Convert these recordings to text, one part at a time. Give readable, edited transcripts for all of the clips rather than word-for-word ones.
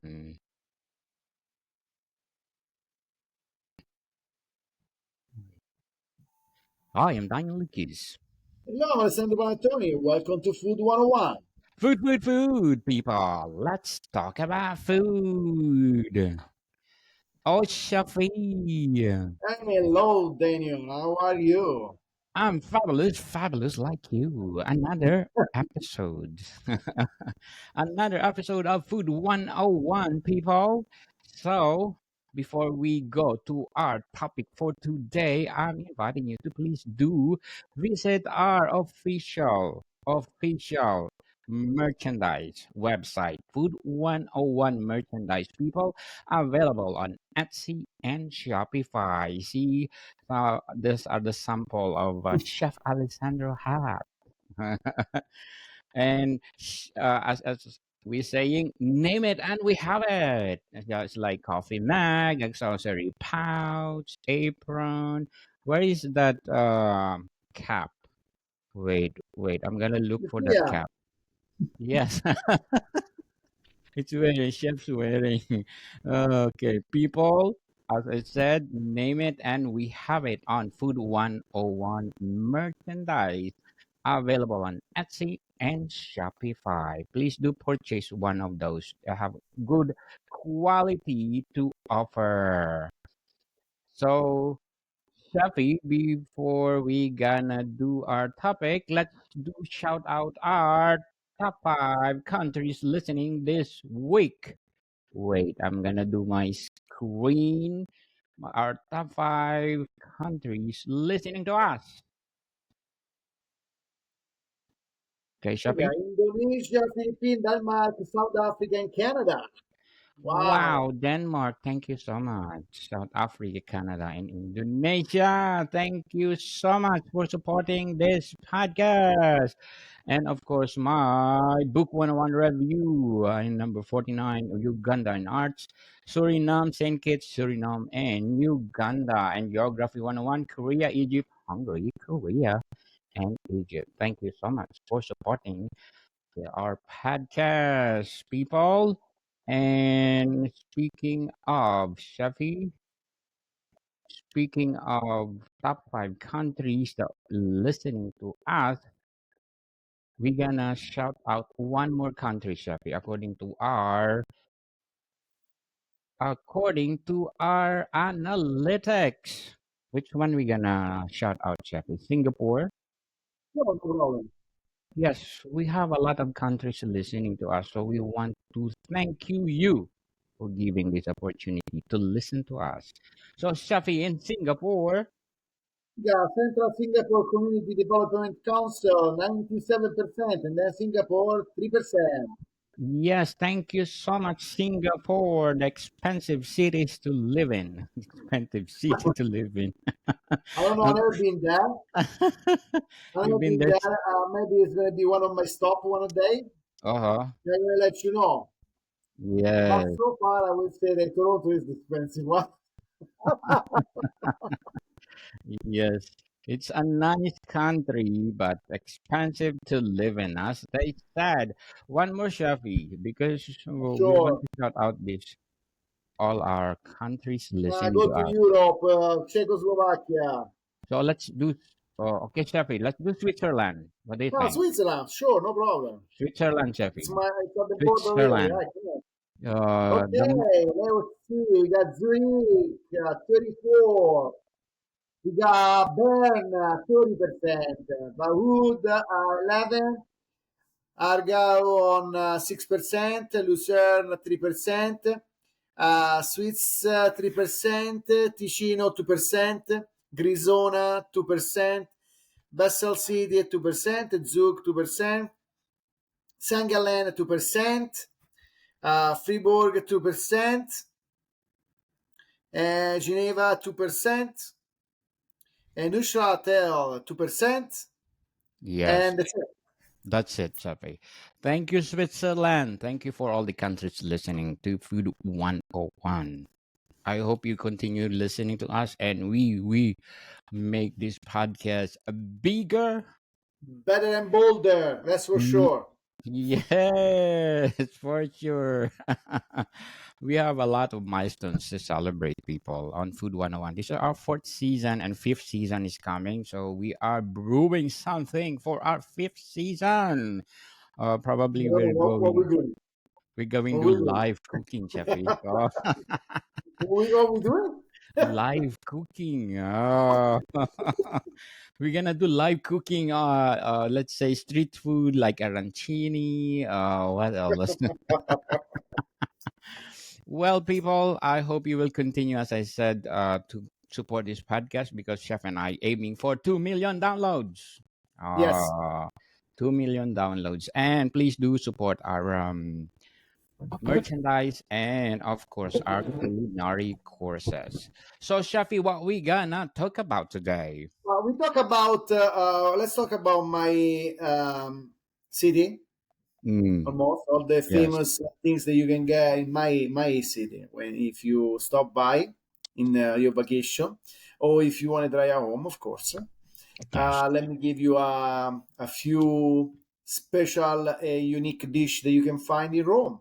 101. I am Daniel Lucas. Hello, I'm Alessandro Panettoni. Welcome to Food 101. Food, people. Let's talk about food. Oh, Shafi. And hello, Daniel. How are you? I'm fabulous like you. Another episode. Another episode of Food 101, people. So, before we go to our topic for today, I'm inviting you to please do visit our official merchandise website, Food 101 merchandise, people, available on Etsy and Shopify. See, these are the sample of Chef Alessandro hat. And as we saying, name it and we have it. Yeah, it's like coffee mug, accessory pouch, apron. Where is that cap? Wait, I'm gonna look for that Yeah, cap. Yes. It's wearing, chef's wearing. Okay, people, as I said, name it and we have it on Food 101 merchandise, available on Etsy and Shopify. Please do purchase one of those. They have good quality to offer. So, Shafi, before we gonna do our topic, let's do shout out our top 5 countries listening this week. Wait, I'm gonna do my screen. Our top 5 countries listening to us. Okay, yeah. Shafi? Indonesia, Philippines, Denmark, South Africa, and Canada. Wow. Wow, Denmark, thank you so much. South Africa, Canada, and Indonesia, thank you so much for supporting this podcast. And of course, my Book 101 review in number 49, Uganda and Arts, Suriname, St. Kitts, Suriname, and Uganda. And Geography 101, Korea, Egypt, Hungary, Korea, and Egypt. Thank you so much for supporting our podcast, people. And speaking of top 5 countries that listening to us, we're gonna shout out one more country, Shafi, according to our analytics. Which one we gonna shout out, Shafi? Singapore. No, no problem. Yes, we have a lot of countries listening to us, so we want to thank you for giving this opportunity to listen to us. So, Shafi, in Singapore, Yeah, Central Singapore Community Development Council, 97%, and then Singapore, 3%. yes, thank you so much, Singapore, the expensive cities to live in. Expensive city to live in. I don't know, I've never been there. I've You've never been been there. there. Maybe it's going to be one of my stop one day. Uh-huh. Then I'll let you know. But Yes, so far, I would say that Toronto is the expensive one. yes. It's a nice country, but expensive to live in, as they said. One more, Shafi, because we want Sure. to shout out this all our countries listening Go to to us. Europe, Czechoslovakia. So let's do. Okay, Shafi, let's do Switzerland. What do you No, think? Switzerland, sure, no problem. Switzerland, It's Shafi. it's at the border here. Switzerland. Yeah, come on. The Okay, let's see. We got Zurich, 34. We got Bern, 30%. Bahud, 11. Argao on 6%. Lucerne, 3%. Swiss, 3%. Ticino, 2%. Grisona, 2%. Basel City, 2%. Zug, 2%. St. Gallen 2%, Fribourg 2%, Geneva 2%, and Neuchâtel 2%, yes, and that's it. that's it, Shafi. Thank you, Switzerland. Thank you for all the countries listening to Food 101. I hope you continue listening to us and we make this podcast bigger. Better and bolder, that's for Mm, sure. Yes, for sure. We have a lot of milestones to celebrate, people, on Food 101. This is our fourth season, and fifth season is coming. So we are brewing something for our fifth season. Probably What, what we doing? we're going What to we doing? live cooking, Jeffy. Oh, What we doing? live cooking. Oh. We're gonna do live cooking. Let's say street food like arancini. What else? Well, people, I hope you will continue, as I said, to support this podcast because Chef and I aiming for 2 million downloads. Yes. Uh, 2 million downloads, and please do support our merchandise and, of course, our culinary courses. So, Shafi, what we gonna talk about today? We talk about. Let's talk about my city. Mm, Almost all the yes, famous things that you can get in my city when if you stop by in your vacation, or if you want to try at home, of course. yes, Let me give you a few special unique dish that you can find in Rome.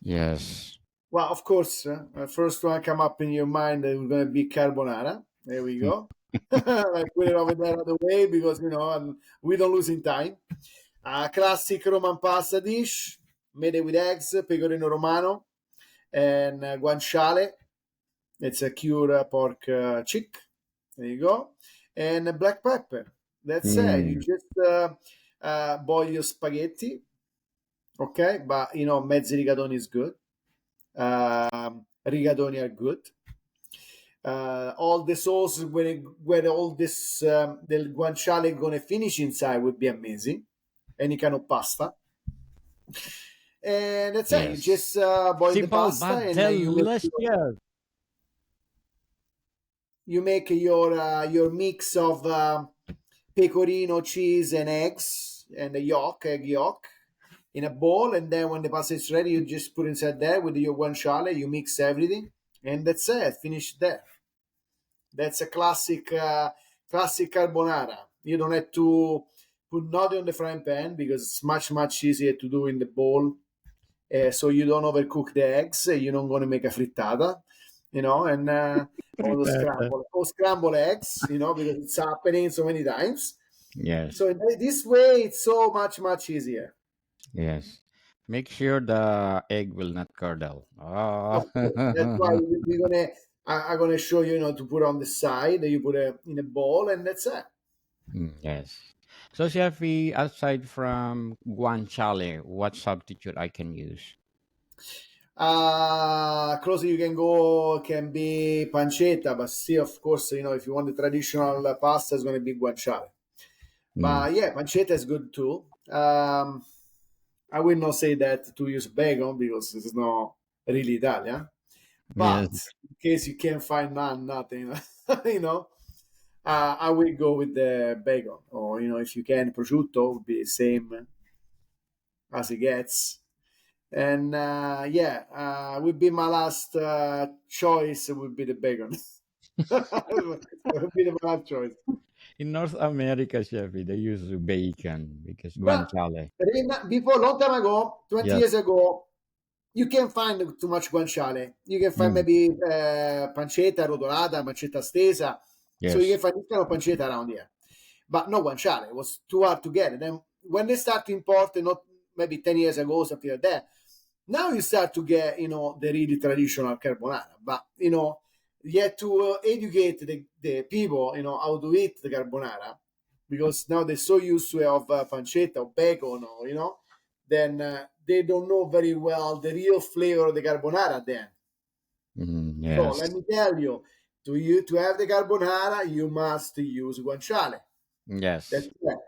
yes. Well, of course, first one come up in your mind is going to be carbonara. There we go. I put it over there out of the way because we don't lose in time. A classic Roman pasta dish made with eggs, pecorino romano, and guanciale. It's a cured pork chick. There you go. And black pepper. That's it. You Mm, just boil your spaghetti, okay? But mezzi rigatoni is good. Rigatoni are good. All the sauce when all this the guanciale gonna finish inside would be amazing. Any kind of pasta, and that's it. You yes. just boil the Simple pasta but and delicious. you make your mix of pecorino, cheese, and eggs, and the egg yolk, in a bowl. And then when the pasta is ready, you just put inside there with your guanciale. You mix everything, and that's it. Finish there. That's a classic carbonara. You don't have to put nothing on the frying pan because it's much easier to do in the bowl. So you don't overcook the eggs. You're not going to make a frittata, and Frittata. or scramble eggs, because it's happening so many times. Yes, So in this way, it's so much easier. yes. Make sure the egg will not curdle. Oh. Of course, that's why we're gonna. I'm gonna show you, to put on the side. You put it in a bowl, and that's it. Mm, yes. So, Shafi, aside from guanciale, what substitute I can use? Closer you can go can be pancetta, but still, of course, if you want the traditional pasta, it's going to be guanciale. Mm, But yeah, pancetta is good too. I will not say that to use bacon because it's not really Italian. yes. But in case you can't find nothing, you know, I will go with the bacon. Or if you can, prosciutto would be the same as it gets. And yeah, would be my last choice. Would be the bacon. Would be the last choice. In North America, Shafi, they use bacon because But guanciale. before, long time ago, 20 Yes, years ago, you can't find too much guanciale. You can find mm, maybe pancetta rotolata, pancetta stesa. So you yes. can find this kind of pancetta around here. But no guanciale. It was too hard to get. And then when they start to import, not maybe 10 years ago, something like that, now you start to get, the really traditional carbonara. But, you have to educate the people, how to eat the carbonara because now they're so used to have pancetta or bacon or, then they don't know very well the real flavor of the carbonara then. Mm, So yes, let me tell you, to have the carbonara, you must use guanciale. That's yes. it.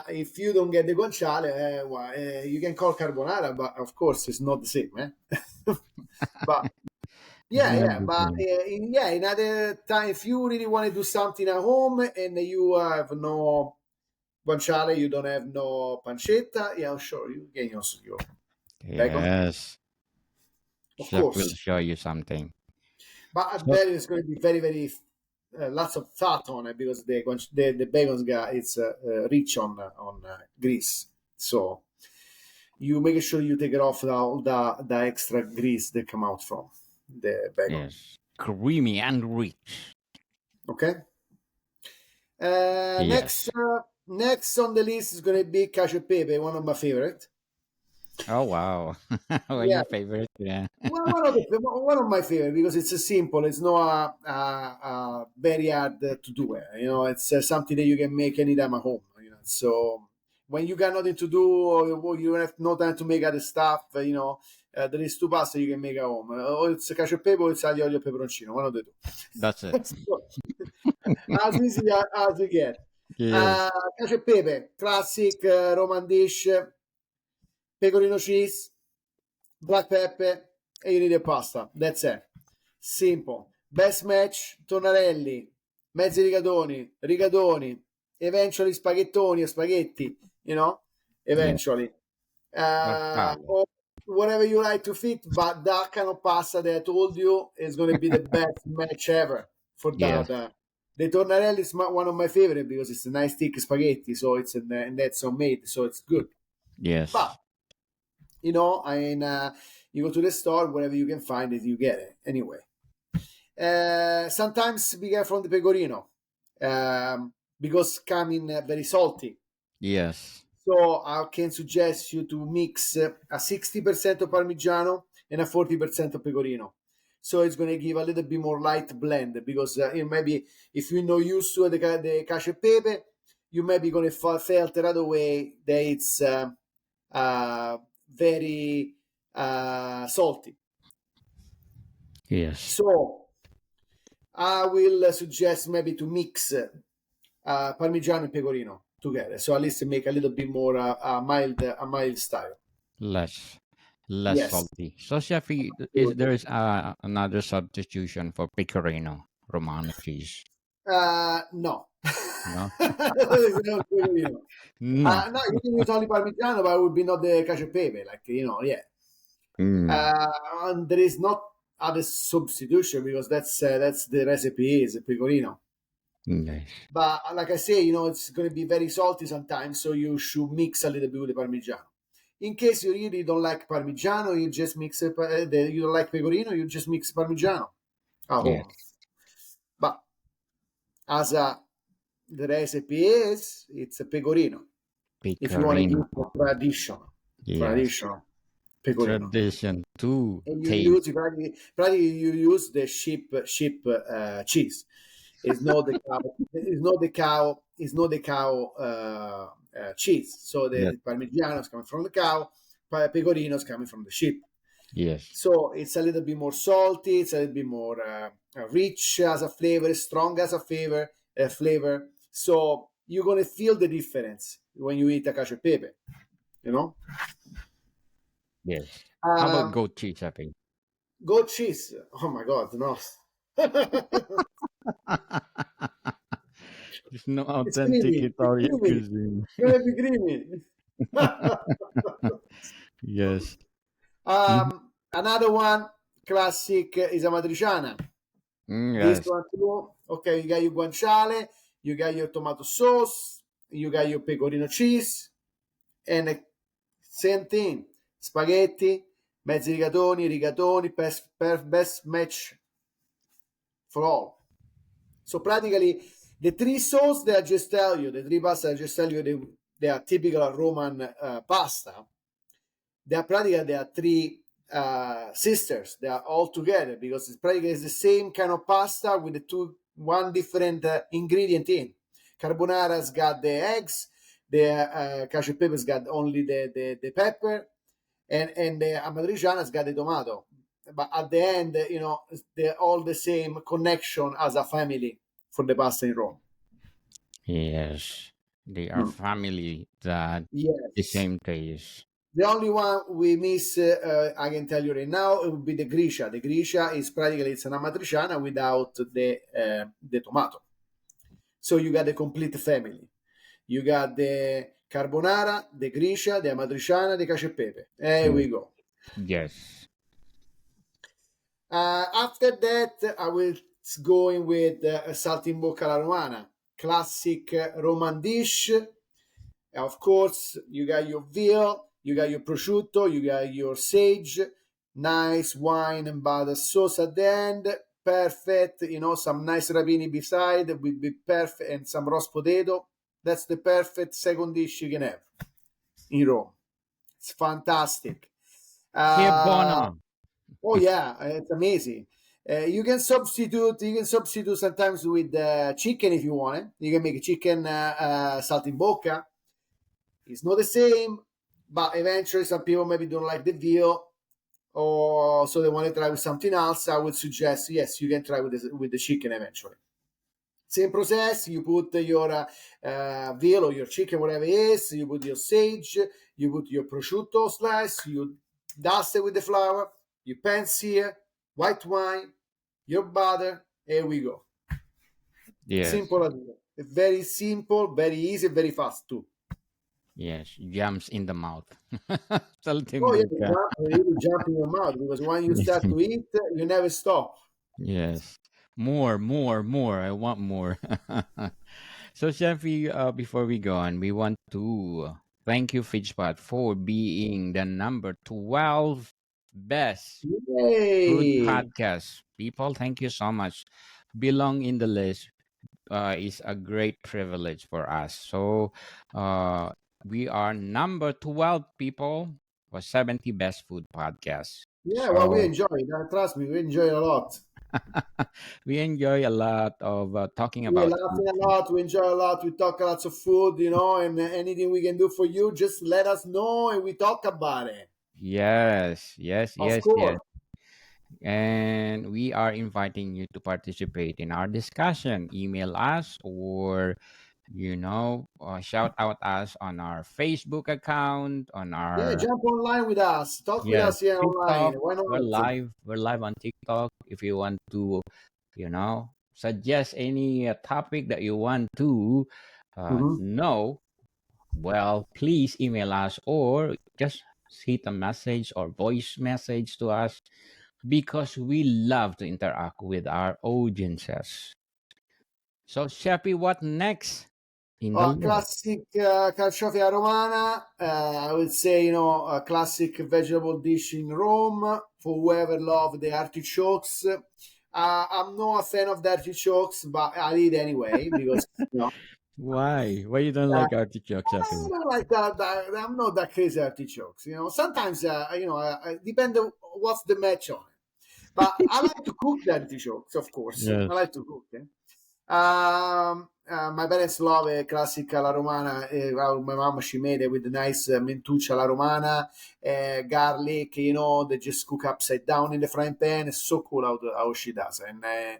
If you don't get the guanciale, you can call carbonara, but of course it's not the same. But It's yeah, not yeah, the but same. in other time, if you really want to do something at home and you have no guanciale, you don't have no pancetta, yeah, sure, you can also your bacon, Yes. of Chef will course. show you something. But I So, bet it's going to be very lots of fat on it because the bacon's got it's rich on grease. So you make sure you take it off all the extra grease that come out from the bacon. Yes. Creamy and rich. Okay. Next, Yes. next on the list is going to be cacio e pepe, one of my favorite. Oh wow. What Yeah, your favorite? Yeah. well, one of my favorite because it's simple. It's not very hard to do. You know, it's something that you can make anytime at home. You know, so when you got nothing to do or you don't have no time to make other stuff, you know, there is two pasta you can make at home. Or it's cacio e pepe or it's aglio olio e peperoncino. One of the two. That's it. So, as easy as you get. Yes. Cacio e pepe, classic Roman dish, pecorino cheese, black pepper, and you need a pasta. That's it. Simple. Best match, tornarelli, mezzi rigatoni, eventually spaghettoni or spaghetti, you know, Yeah. eventually. Marsala. Or whatever you like to fit, but that kind of pasta that I told you is going to be the best match ever for Yes. that. The tornarelli is one of my favorite because it's a nice thick spaghetti, so it's and that's homemade, so it's good. But Yes. you know, you go to the store, whatever you can find it, you get it anyway. Sometimes we get from the pecorino because coming very salty. Yes. So I can suggest you to mix a 60% of Parmigiano and a 40% of pecorino. So it's going to give a little bit more light blend because maybe if you're not used to the cacio e pepe, you may be going to felt right away that it's very salty. Yes. So I will suggest maybe to mix Parmigiano and pecorino together. So at least make a little bit more a mild style. Less. Less Yes. salty. So, Chef, is Absolutely. there is another substitution for pecorino romano cheese? No. No. It's not pecorino. No. No, you can use only Parmigiano, but it would be not the cacio e pepe, like you know, yeah. Mm. And there is not other substitution because that's the recipe is pecorino. Yes. But like I say, you know, it's going to be very salty sometimes, so you should mix a little bit with the Parmigiano. In case you really don't like Parmigiano, you just mix you don't like pecorino, you just mix Parmigiano at Yes. home. But as the recipe is, it's a pecorino. If you want to Pecorino. keep the Yes. traditional pecorino. Tradition to And you taste. use practically you use the sheep cheese. It's not the cow. It's not the cow. It's not the cow cheese. So Yes. the Parmigiano is coming from the cow. Pecorino is coming from the sheep. Yes. So it's a little bit more salty. It's a little bit more rich as a flavor, strong as a flavor. So you're gonna feel the difference when you eat a cacio e pepe. You know. Yes. How about Um, goat cheese, Happy? Goat cheese. Oh my god, no. It's no It's authentic creamy. It's Italian creamy. cuisine. It's gonna be creamy. Yes. Mhm. Another one, classic, is amatriciana. This Yes. one too. Okay, you got your guanciale, you got your tomato sauce, you got your pecorino cheese, and same thing. Spaghetti, mezzi rigatoni, best match for all. So practically, the three sauce that I just tell you, the three pasta I just tell you, they are typical Roman pasta. They are three sisters. They are all together because it's practically the same kind of pasta with the one different ingredient in. Carbonara's got the eggs. The cacio e pepe's got only the pepper, and the amatriciana's got the tomato. But at the end, you know, they're all the same connection as a family for the pasta in Rome. Yes. They are Mm. family that the Yes. same taste. The only one we miss, I can tell you right now, it would be the Grisha. The Grisha is practically it's an amatriciana without the tomato. So you got the complete family. You got the carbonara, the Grisha, the amatriciana, the cacio e pepe. There Yes. we go. Yes. After that, I will go in with saltimbocca alla romana, classic Roman dish. Of course, you got your veal, you got your prosciutto, you got your sage, nice wine and butter sauce at the end. Perfect, some nice rapini beside will be perfect, and some roast potato. That's the perfect second dish you can have in Rome. It's fantastic. Che Uh, buono. oh yeah, it's amazing. You can substitute sometimes with chicken if you want it. You can make a chicken saltimbocca. It's not the same, but eventually some people maybe don't like the veal, or so they want to try with something else. I would suggest, yes, you can try with the chicken eventually. Same process. You put your veal or your chicken, whatever it is. You put your sage. You put your prosciutto slice. You dust it with the flour. You pan sear, white wine, your butter. Here we go. Yes. Simple as that. Very simple, very easy, very fast too. Yes. Jams in the mouth. Oh yeah, Saltimbocca. really jump in your mouth because when you start to eat, you never stop. Yes. More, more, more. I want more. So, Chefy, before we go on, we want to thank you, Fidgepot, for being the number 12 best food Yay! podcast. People, thank you so much. Belong in the list is a great privilege for us. So, uh, we are number 12 people for 70 best food podcasts. Yeah, well, we So, enjoy it. Trust me, we enjoy it a lot. we enjoy a lot of talking We're about food. laughing a lot. We enjoy a lot. We talk lots of food, and anything we can do for you, just let us know and we talk about it. Yes, yes, Of yes, yes. course. And we are inviting you to participate in our discussion. Email us or, shout out us on our Facebook account, on Yeah, our, jump online with us. Talk with yes, us here online. TikTok. Why We're not? live. We're live on TikTok. If you want to, suggest any topic that you want to Mhm. know, well, please email us or just hit a message or voice message to us because we love to interact with our audiences. So, Sheppy, what next in the list? Classic carciofia romana. I would say, a classic vegetable dish in Rome for whoever love the artichokes. I'm not a fan of the artichokes, but I eat anyway because Why? Why you don't uh, like artichoke, I Sheppy? don't like that. I'm not that crazy artichokes. Sometimes depend on what's the match on it. But I like to cook the artichokes, of course. I Yes. like to cook. My parents love a classic alla romana. My mom, she made it with the nice mentuccia alla romana, garlic. They just cook upside down in the frying pan. It's so cool how she does. I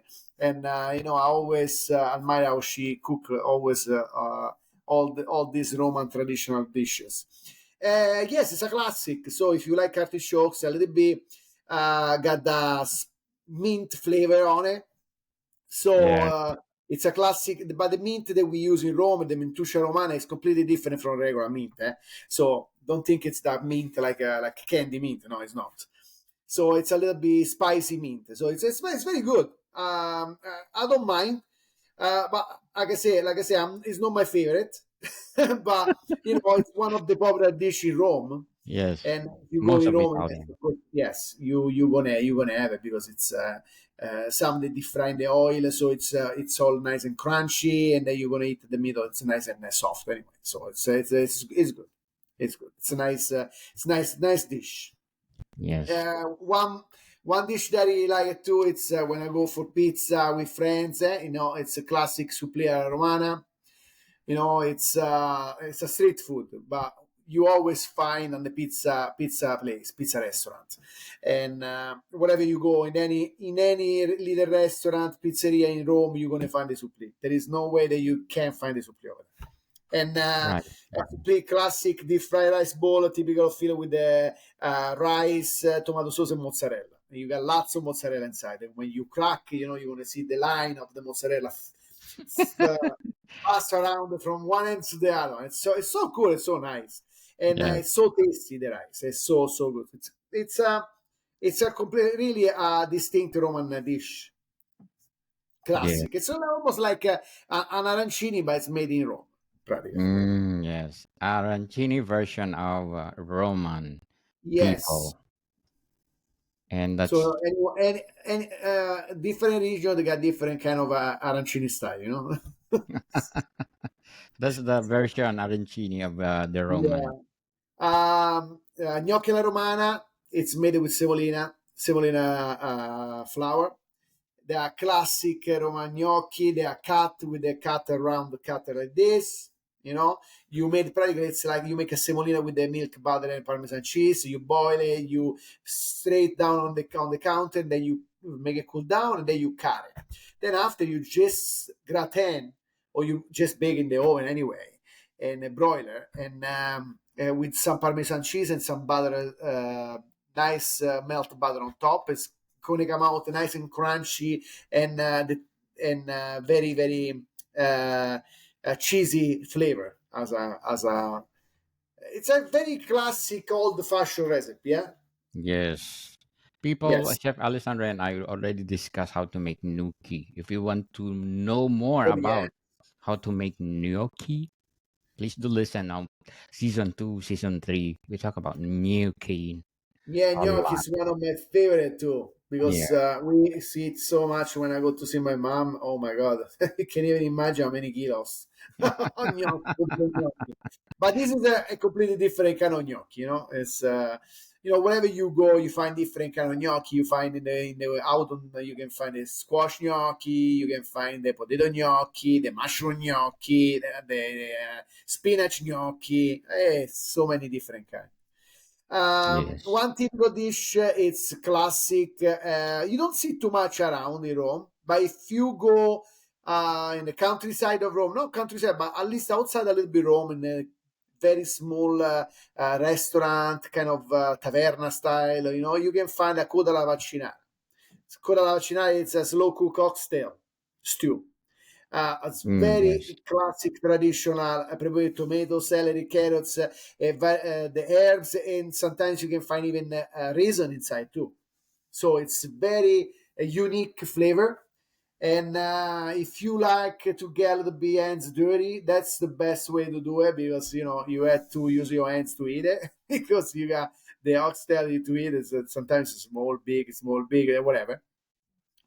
always admire how she cook always all these Roman traditional dishes. Yes, it's a classic. So if you like artichokes, a little bit got the mint flavor on it. So Yes. it's a classic, but the mint that we use in Rome, the Mintuscia Romana, is completely different from regular mint. So don't think it's that mint like candy mint. No, it's not. So it's a little bit spicy mint. So it's very good. I don't mind, but like I say, it's not my favorite, but it's one of the popular dishes in Rome. Yes. And if you go Most in of Rome, yes, Italian. of course, yes, you gonna have it because it's some they deep fry in the oil, so it's all nice and crunchy, and then you're gonna eat the middle. It's nice and soft anyway. So it's good. It's good. It's a nice dish. Yes. One dish that I like too. It's when I go for pizza with friends. It's a classic supplì alla romana. It's a street food, but you always find on the pizza restaurant, and wherever you go in any little restaurant, pizzeria in Rome, you're gonna find the supplì. There is no way that you can't find the supplì over there. And Right. a supplì classic deep fried rice bowl, typical filled with the rice, tomato sauce, and mozzarella. You got lots of mozzarella inside, and when you crack, you're gonna see the line of the mozzarella pass around from one end to the other. It's so cool. It's so nice, and Yes. it's so tasty. The rice is so good. It's a complete, really a distinct Roman dish. Yes. Classic. It's almost like an arancini, but it's made in Rome. pratically. Yes, arancini version of Roman Yes. people, and that's So different region they got different kind of arancini style, you know. that's the version arancini of the Roman. Yeah. Gnocchi alla romana. It's made with semolina flour. They are classic Roman gnocchi. They are cut with a cutter round cutter like this. You know, you made practically it's like you make a semolina with the milk, butter, and Parmesan cheese. You boil it, you straight down on the counter, then you make it cool down, and then you cut it. Then after you just gratin or you just bake in the oven anyway, in a broiler, and with some Parmesan cheese and some butter, nice melt butter on top. It's going to come out nice and crunchy and very very uh, cheesy flavor as a. It's a very classic old fashioned recipe. Yeah. Yes. People, Yes. Chef Alessandra and I already discussed how to make gnocchi. If you want to know more Oh yeah. about how to make gnocchi, please do listen now. Season 2, Season 3, we talk about gnocchi Yeah, a gnocchi lot. is one of my favorite too Yeah. because we see it so much when I go to see my mom. Oh my god, you can't even imagine how many kilos on gnocchi. But this is a completely different kind of gnocchi. You know, it's wherever you go, you find different kind of gnocchi. You find in the autumn you can find the squash gnocchi, you can find the potato gnocchi, the mushroom gnocchi, the spinach gnocchi. So many different kinds. Yes. One typical dish, it's classic. You don't see too much around in Rome, but if you go in the countryside of Rome, not countryside, but at least outside a little bit Rome, in a very small restaurant, kind of taverna style, you can find a coda alla vaccinara. Coda alla vaccinara, it's a slow cook oxtail stew. It's Yes. very classic, traditional. Prepare with tomato, celery, carrots, the herbs, and sometimes you can find even raisin inside too. So it's very unique flavor. And if you like to get a little bit hands dirty, that's the best way to do it because you have to use your hands to eat it because you got the oxtail to eat is sometimes small, big, whatever,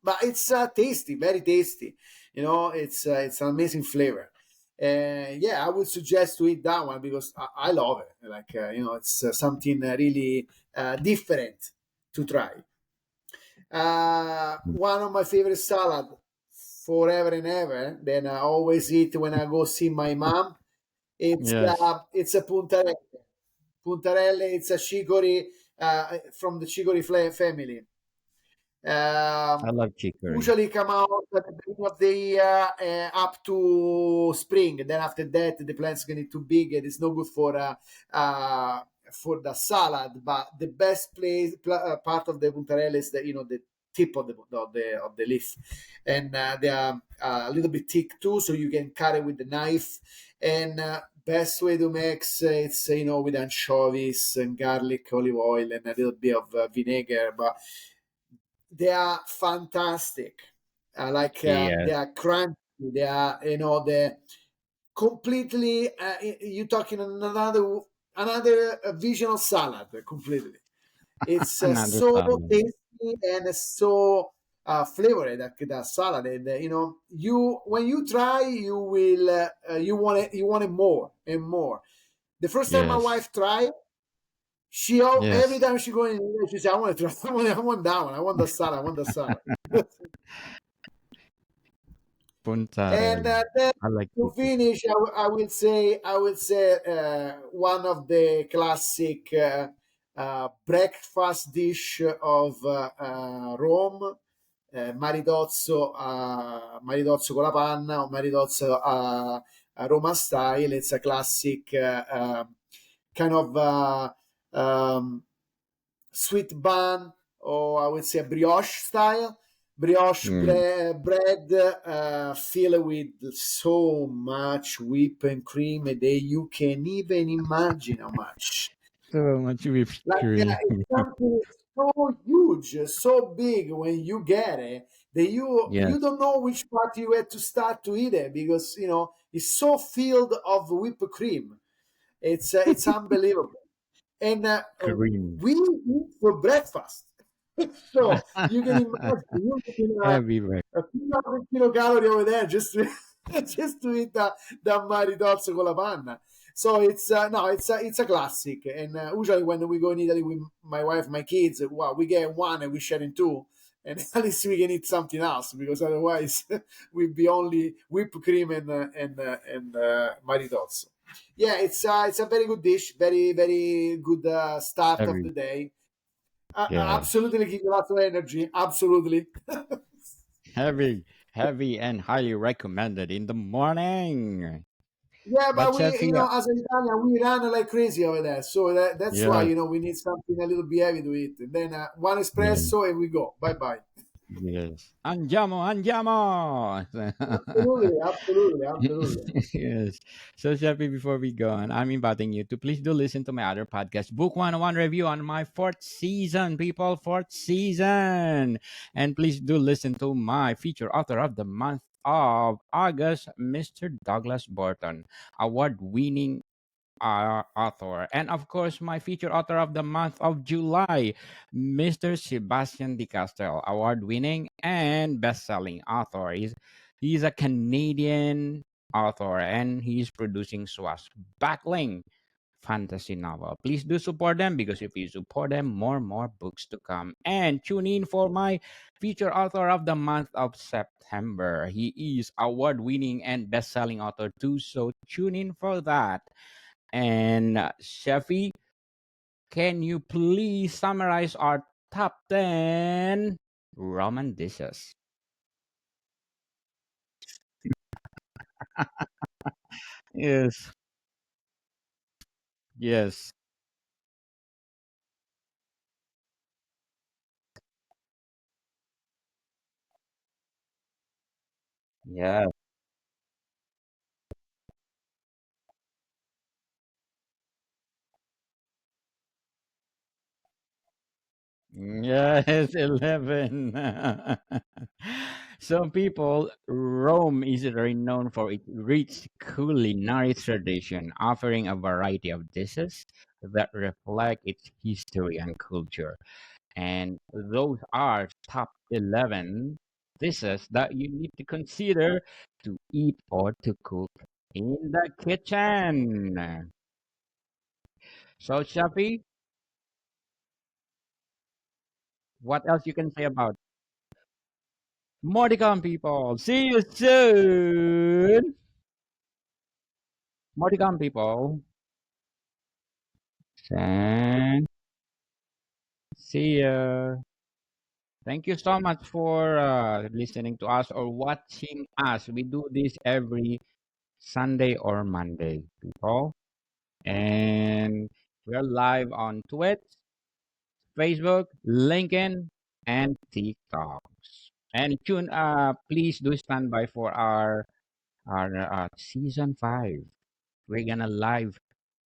but it's tasty, very tasty. It's an amazing flavor. Yeah, I would suggest to eat that one because I love it. Like it's something really different to try. One of my favorite salad forever and ever. Then I always eat when I go see my mom. Yes. It's a puntarelle. Puntarelle. It's a chicory from the chicory family. I Um, love chicory. Usually come out at the beginning of the year up to spring. Then after that, the plants get too big and it's no good for the salad. But the best part of the puntarella is the tip of the leaf, and they are a little bit thick too, so you can cut it with the knife. And best way to mix it's with anchovies and garlic, olive oil, and a little bit of vinegar, but they are fantastic. They Yes. are crunchy. They are the completely. You're talking another vision of salad completely. It's Another so salad. tasty and so flavored that salad, and you when you try, you will you want it more and more. The first time my Yes. wife tried, every Yes. time she go in, she say, "I want to try. I want that one. I want the salad. I want the salad." And Puntarella. then I like to chicken. finish, I would say one of the classic breakfast dish of Rome, maridozzo con la panna o maridozzo a Roma style. It's a classic kind of sweet bun, or I would say brioche style. Brioche Mm. bread filled with so much whipping cream that you can even imagine how much. So much whipped Like cream. it's something so huge, so big when you get it that you Yes. don't know which part you had to start to eat it because is so filled of whipped cream. It's unbelievable. And Cream. we eat for breakfast. So you can imagine you eating Everywhere. a 2,000 kilocalorie over there just to, just to eat the maritozzo con la panna. So it's no, it's a classic. And usually when we go in Italy with my wife, my kids, wow, we get one and we share in two. And at least we can eat something else because otherwise we'd be only whipped cream and maritozzo. Yeah, it's a very good dish, very good start of Every the day. yes. Absolutely give you lots of energy. Absolutely. Heavy, heavy and highly recommended in the morning. Yeah, But but we, Sophia, as an Italian, we run like crazy over there. So that's why, yes, we need something a little bit heavy to eat. And then one yes, espresso and we go. Bye bye. yes. Andiamo, andiamo. Absolutely, absolutely, absolutely. Yes. So, Sheppy, before we go on, I'm inviting you to please do listen to my other podcast, Book 101 Review on my fourth season, people, fourth season. And please do listen to my feature author of the month of August, Mr. Douglas Burton, award winning author. And of course, my feature author of the month of July, Mr. Sebastian de Castel, award winning and best selling author. He's a Canadian author and he's producing swashbuckling fantasy novel. Please do support them because if you support them, more books to come. And tune in for my feature author of the month of September. He is award winning and best selling author too. So tune in for that. And Shafi, can you please summarize our top 10 Roman dishes? Yes, yes, yes, yes, 11. Some people, Rome is renowned for its rich culinary tradition, offering a variety of dishes that reflect its history and culture. And those are top 11 dishes that you need to consider to eat or to cook in the kitchen. So, Shafi, what else you can say about more to come, people? See you soon. More to come, people. And see ya. Thank you so much for listening to us or watching us. We do this every Sunday or Monday, people. And we're live on Twitch, Facebook, LinkedIn, and TikToks. And tune please do stand by for our season 5. We're gonna live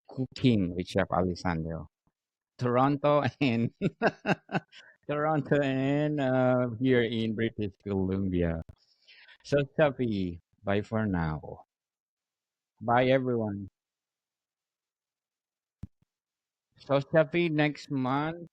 cooking with Chef Alessandro. Toronto and Toronto and here in British Columbia. So Chappy, bye for now. Bye everyone. So Chappy, next month